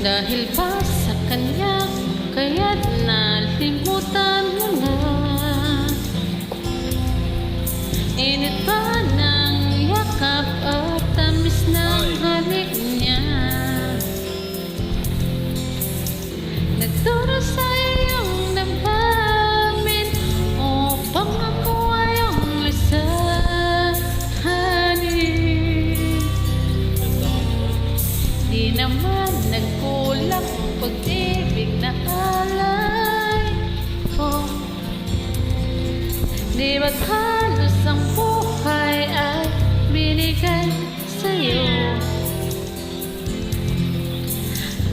Dahil pa sa kanya, kaya't nalimutan mo na. Init pa ng yakap at tamis ng halik niya. Nagturo sa iyong damdamin upang ako ay iyong lisanin. Di naman nagkulang pag-ibig na alay ko. Di ba't halos ang buhay ay binigay sa'yo?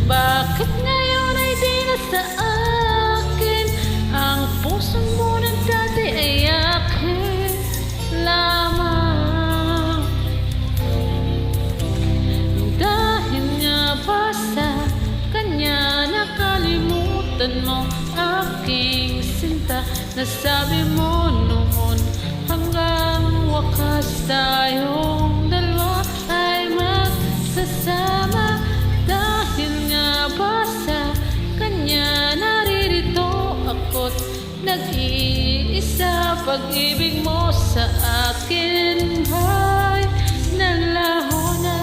Bakit ngayon ay di na sa akin ang puso mo na dati ay akin lamang? Dahil nga ba sa kanya nakalimutan mo aking sinta? Nasabi mo noon hanggang wakas tayong dalawa ay magsasama. Dahil nga ba sa kanya naririto ako't nag-iisa? Pag-ibig mo sa akin ay naglaho na.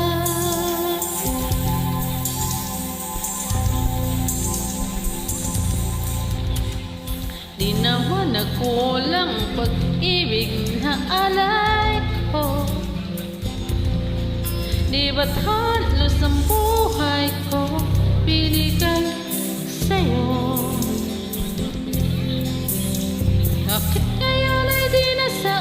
Di naman nagkulang pag-ibig na alay ko. Di ba't halos ang buhay ko binigay sa'yo? Bakit ngayon ay di na sa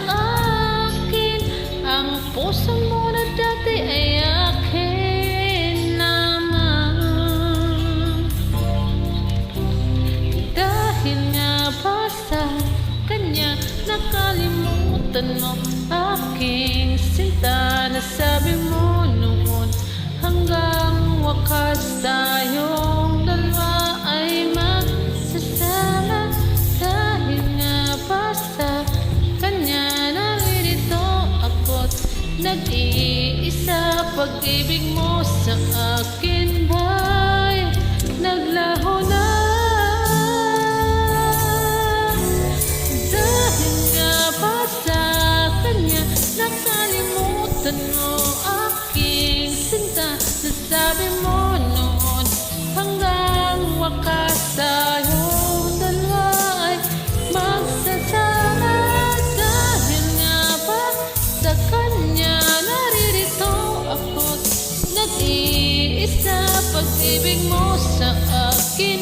akin ang puso mo na dati ay akin lamang? Dahil nga ba sa kanya nakalimutan mo aking sinta? Nasabi mo noon hanggang wakas tayong dalawa ay magsasama. Dahil nga ba sa kanya naririto ako't nag-iisa? Pag-ibig mo sa akin ba'y naglaho na? Nakalimutan mo aking sinta. Nasabi mo noon hanggang wakas tayong dalawa ay magsasama. Dahil nga ba sa kanya naririto ako't nag-iisa? Pag-ibig mo sa akin